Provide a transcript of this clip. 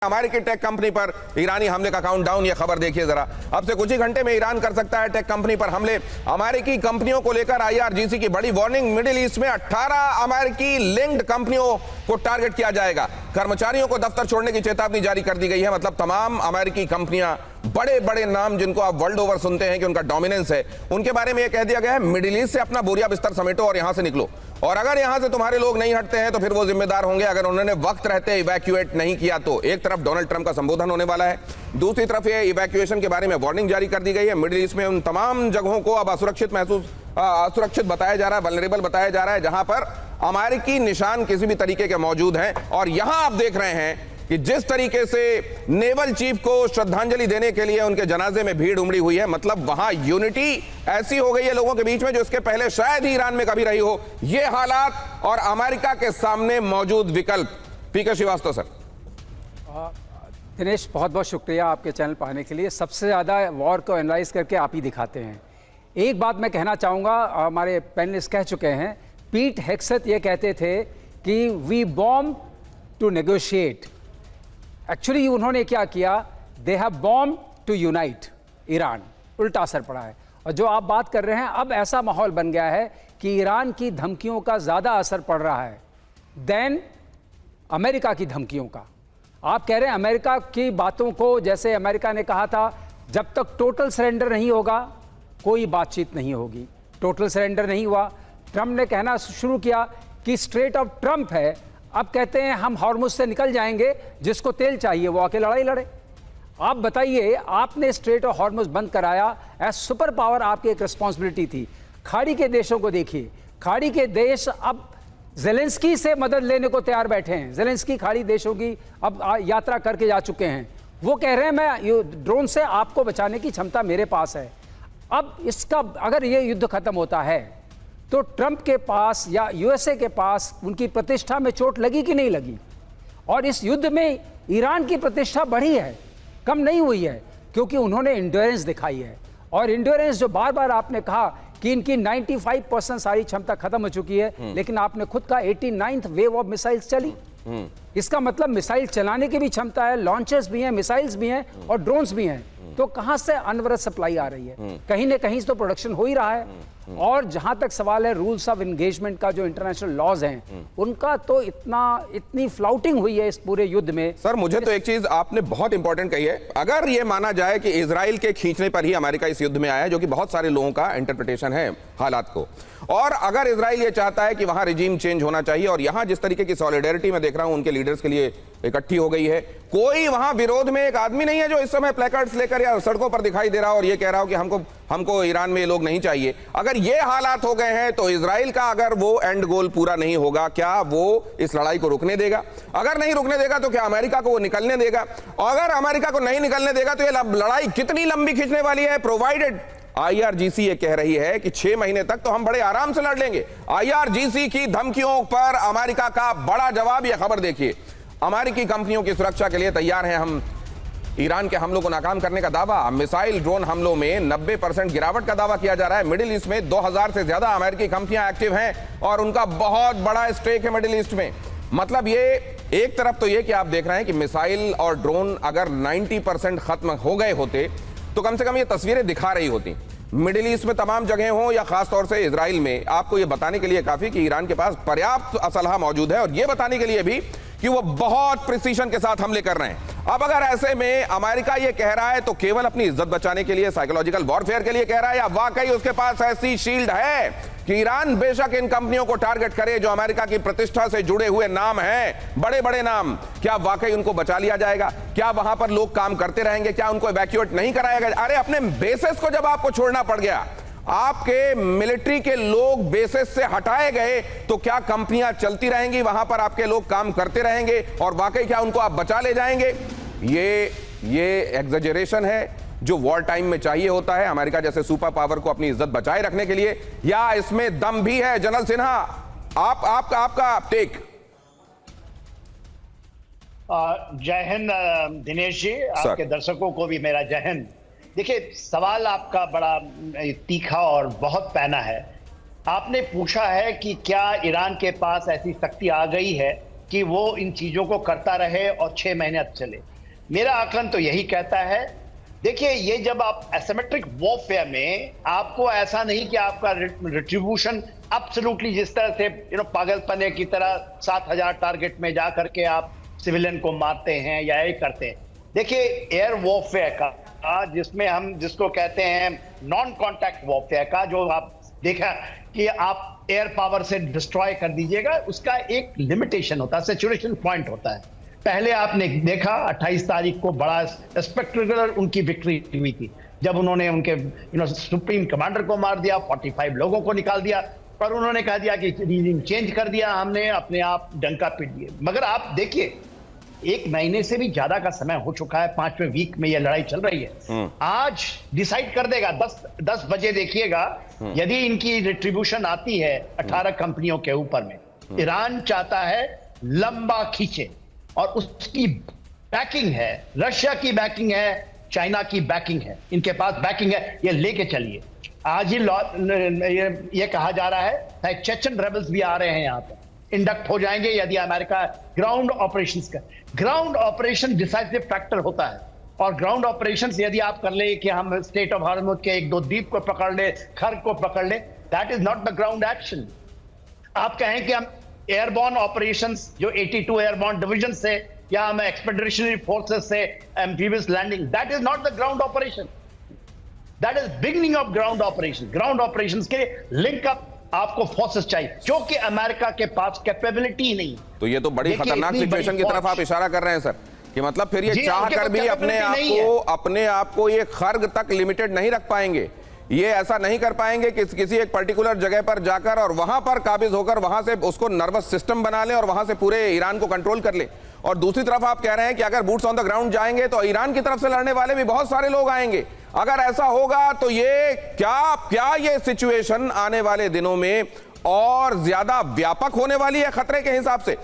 अमेरिकी tech company पर ईरानी हमले का काउंटडाउन, ये खबर देखिए जरा। अब से कुछ ही घंटे में ईरान कर सकता है टेक कंपनी पर हमले। अमेरिकी कंपनियों को लेकर आईआरजीसी की बड़ी वार्निंग। मिडिल ईस्ट में 18 अमेरिकी लिंक्ड कंपनियों को टारगेट किया जाएगा। कर्मचारियों को दफ्तर छोड़ने की चेतावनी जारी कर दी गई है। मतलब तमाम अमेरिकी कंपनियां, बड़े बड़े नाम जिनको आप वर्ल्ड ओवर सुनते हैं कि उनका डोमिनेंस है, उनके बारे में यह कह दिया गया है मिडिल ईस्ट से अपना बोरिया बिस्तर समेटो और यहां से निकलो। और अगर यहां से तुम्हारे लोग नहीं हटते हैं तो फिर वो जिम्मेदार होंगे अगर उन्होंने वक्त रहते इवैक्यूएट नहीं किया तो। एक तरफ डोनाल्ड ट्रंप का संबोधन होने वाला है, दूसरी तरफ ये इवैक्यूएशन के बारे में वार्निंग जारी कर दी गई है। मिडिल ईस्ट में उन तमाम जगहों को अब असुरक्षित बताया जा रहा है, वल्नरेबल बताया जा रहा है, जहां पर अमेरिकी निशान किसी भी तरीके के मौजूद हैं। और यहां आप देख रहे हैं कि जिस तरीके से नेवल चीफ को श्रद्धांजलि देने के लिए उनके जनाजे में भीड़ उमड़ी हुई है, मतलब वहां यूनिटी ऐसी हो गई है लोगों के बीच में जो इसके पहले शायद ही ईरान में कभी रही हो। ये हालात और अमेरिका के सामने मौजूद विकल्प। पीके श्रीवास्तव सर। दिनेश, बहुत बहुत शुक्रिया आपके चैनल पर आने के लिए। सबसे ज़्यादा वॉर को एनालाइज करके आप ही दिखाते हैं। एक बात मैं कहना चाहूँगा, हमारे पैनलिस्ट कह चुके हैं, पीट हेग्सेथ ये कहते थे कि we bomb to negotiate. Actually उन्होंने क्या किया, they have bomb to unite Iran. उल्टा असर पड़ा है। और जो आप बात कर रहे हैं, अब ऐसा माहौल बन गया है कि ईरान की धमकियों का ज़्यादा असर पड़ रहा है देन अमेरिका की धमकियों का। आप कह रहे हैं अमेरिका की बातों को, जैसे अमेरिका ने कहा था जब तक टोटल सरेंडर नहीं होगा कोई बातचीत नहीं होगी। टोटल सरेंडर नहीं हुआ। ट्रंप ने कहना शुरू किया कि स्ट्रेट ऑफ ट्रंप है। अब कहते हैं हम हॉर्मुज से निकल जाएंगे, जिसको तेल चाहिए वो आके लड़ाई लड़े। आप बताइए, आपने स्ट्रेट ऑफ हॉर्मुज बंद कराया, एज सुपर पावर आपकी एक रिस्पॉन्सिबिलिटी थी। खाड़ी के देशों को देखिए, खाड़ी के देश अब जेलेंस्की से मदद लेने को तैयार बैठे हैं। जेलेंस्की खाड़ी देशों की अब यात्रा करके जा चुके हैं। वो कह रहे हैं मैं ड्रोन से आपको बचाने की क्षमता मेरे पास है। अब इसका अगर ये युद्ध खत्म होता है तो ट्रंप के पास या यूएसए के पास उनकी प्रतिष्ठा में चोट लगी कि नहीं लगी? और इस युद्ध में ईरान की प्रतिष्ठा बढ़ी है, कम नहीं हुई है, क्योंकि उन्होंने इंड्योरेंस दिखाई है। और इंड्योरेंस जो बार बार आपने कहा कि इनकी 95% सारी क्षमता खत्म हो चुकी है, लेकिन आपने खुद कहा 89th वेव ऑफ मिसाइल्स चली। इसका मतलब मिसाइल चलाने की भी क्षमता है, लॉन्चर्स भी हैं, मिसाइल्स भी हैं और ड्रोन्स भी हैं। तो कहां से अनवरत सप्लाई आ रही है? कहीं ना कहीं तो प्रोडक्शन हो ही रहा है। और जहां तक सवाल है रूल्स ऑफ एंगेजमेंट का, जो इंटरनेशनल लॉज हैं, उनका तो इतनी फ्लाउटिंग हुई है इस पूरे युद्ध में। सर, मुझे तो एक चीज आपने बहुत इंपॉर्टेंट कही है। अगर यह माना जाए कि इजराइल के खींचने पर ही अमेरिका इस युद्ध में आया है, जो कि बहुत सारे लोगों का इंटरप्रिटेशन है हालात को, और अगर इजराइल ये चाहता है कि वहां रिजीम चेंज होना चाहिए, और यहां जिस तरीके की सॉलिडेरिटी मैं देख रहा हूं उनके लीडर्स के लिए इकट्ठी हो गई है, कोई वहां विरोध में एक आदमी नहीं है जो इस समय प्लेकार्ड्स लेकर या सड़कों पर दिखाई दे रहा हो और ये कह रहा हो कि हमको ईरान में ये लोग नहीं चाहिए। अगर ये हालात हो गए हैं तो इजराइल का अगर वो एंड गोल पूरा नहीं होगा, क्या वो इस लड़ाई को रुकने देगा? अगर नहीं रुकने देगा तो क्या अमेरिका को वो निकलने देगा? अगर अमेरिका को नहीं निकलने देगा तो ये लड़ाई कितनी लंबी खींचने वाली है? प्रोवाइडेड आईआरजीसी ये कह रही है कि 6 महीने तक तो हम बड़े आराम से लड़ लेंगे। आईआरजीसी की धमकियों पर अमेरिका का बड़ा जवाब। यह खबर देखिए, अमेरिकी कंपनियों की सुरक्षा के लिए तैयार हैं हम। ईरान के हमलों को नाकाम करने का दावा। मिसाइल ड्रोन हमलों में 90% गिरावट का दावा किया जा रहा है। मिडिल ईस्ट में 2000 से ज्यादा अमेरिकी कंपनियां एक्टिव हैं और उनका बहुत बड़ा स्टेक है मिडिल ईस्ट में। मतलब ये एक तरफ तो ये कि आप देख रहे हैं कि मिसाइल और ड्रोन अगर 90% खत्म हो गए होते तो कम से कम ये तस्वीरें दिखा रही होती मिडिल ईस्ट में तमाम जगह हो या खासतौर से इजराइल में। आपको ये बताने के लिए काफी कि ईरान के पास पर्याप्त असलहा मौजूद है, और ये बताने के लिए भी कि वो बहुत प्रिसीशन के साथ हमले कर रहे हैं। अब अगर ऐसे में अमेरिका ये कह रहा है तो केवल अपनी इज्जत बचाने के लिए, साइकोलॉजिकल वॉरफेयर के लिए कह रहा है, या वाकई उसके पास ऐसी शील्ड है कि ईरान बेशक इन कंपनियों को टारगेट करे जो अमेरिका की प्रतिष्ठा से जुड़े हुए नाम हैं, बड़े बड़े नाम, क्या वाकई उनको बचा लिया जाएगा? क्या वहां पर लोग काम करते रहेंगे? क्या उनको इवैक्यूएट नहीं कराया गया? अरे अपने बेसिस को जब आपको छोड़ना पड़ गया, आपके मिलिट्री के लोग बेसिस से हटाए गए, तो क्या कंपनियां चलती रहेंगी? वहां पर आपके लोग काम करते रहेंगे और वाकई क्या उनको आप बचा ले जाएंगे? ये एग्जेजरेशन है जो वॉर टाइम में चाहिए होता है अमेरिका जैसे सुपर पावर को अपनी इज्जत बचाए रखने के लिए, या इसमें दम भी है? जनरल सिन्हा, आपका टेक। जय हिंद दिनेश जी, आपके दर्शकों को भी मेरा जय हिंद। देखिए, सवाल आपका बड़ा तीखा और बहुत पैना है। आपने पूछा है कि क्या ईरान के पास ऐसी शक्ति आ गई है कि वो इन चीजों को करता रहे और 6 महीने चले। मेरा आकलन तो यही कहता है। देखिए, ये जब आप एसिमेट्रिक वॉरफेयर में, आपको ऐसा नहीं कि आपका रिट्रीब्यूशन एब्सोल्युटली जिस तरह से पागलपने की तरह 7000 टारगेट में जा करके आप सिविलियन को मारते हैं या यही करते हैं। देखिए, एयर वॉरफेयर का जिसमें हम जिसको कहते हैं नॉन कॉन्टैक्ट वॉरफेयर का, जो आप देखा कि आप एयर पावर से डिस्ट्रॉय कर दीजिएगा, उसका एक लिमिटेशन होता है, सैचुरेशन पॉइंट होता है। पहले आपने देखा 28 तारीख को बड़ा स्पेक्टेकुलर उनकी विक्ट्री हुई थी, जब उन्होंने उनके सुप्रीम कमांडर को मार दिया, 45 लोगों को निकाल दिया, पर उन्होंने कहा दिया कि रीजिम चेंज कर दिया, हमने अपने आप डंका पीट दिए। मगर आप देखिए, 1 महीने से भी ज्यादा का समय हो चुका है, 5वें वीक में यह लड़ाई चल रही है। आज डिसाइड कर देगा, 10 बजे देखिएगा, यदि इनकी रिट्रीब्यूशन आती है 18 कंपनियों के ऊपर में, ईरान चाहता है लंबा खींचे, और उसकी बैकिंग है, रशिया की बैकिंग है, चाइना की बैकिंग है, इनके पास बैकिंग है, ये लेके चलिए। आज ही ये कहा जा रहा है चेचन रेबल्स भी आ रहे हैं यहाँ पर, इंडक्ट हो जाएंगे यदि अमेरिका ग्राउंड ऑपरेशंस का। ग्राउंड ऑपरेशन डिसाइसिव फैक्टर होता है, और ग्राउंड ऑपरेशंस यदि आप कर ले कि हम स्टेट ऑफ हॉर्मुज के 1-2 द्वीप को पकड़ ले, खर्ग को पकड़ ले, that is not the ground action. आप कहें कि हम एयरबॉर्न ऑपरेशंस जो 82 एयरबॉर्न डिवीजन से, या हम एक्सपेडिशनरी फोर्सेस से amphibious landing, that is not the ground operation, that is beginning of ground operation. Ground operations के लिंक अप आपको फोर्सेस चाहिए, जो कि अमेरिका के पास कैपेबिलिटी ही नहीं। तो ये तो बड़ी खतरनाक सिचुएशन की तरफ आप इशारा कर रहे हैं सर, कि मतलब फिर ये चाह कर भी अपने आप को ये खर्ग तक लिमिटेड नहीं रख पाएंगे, ये ऐसा नहीं कर पाएंगे कि किसी एक पर्टिकुलर जगह पर जाकर और वहां पर काबिज होकर वहां से उसको नर्वस सिस्टम बना ले और वहां से पूरे ईरान को कंट्रोल कर ले। और दूसरी तरफ आप कह रहे हैं कि अगर बूट्स ऑन द ग्राउंड जाएंगे तो ईरान की तरफ से लड़ने वाले भी बहुत सारे लोग आएंगे। अगर ऐसा होगा तो ये क्या ये सिचुएशन आने वाले दिनों में और ज्यादा व्यापक होने वाली है खतरे के हिसाब से?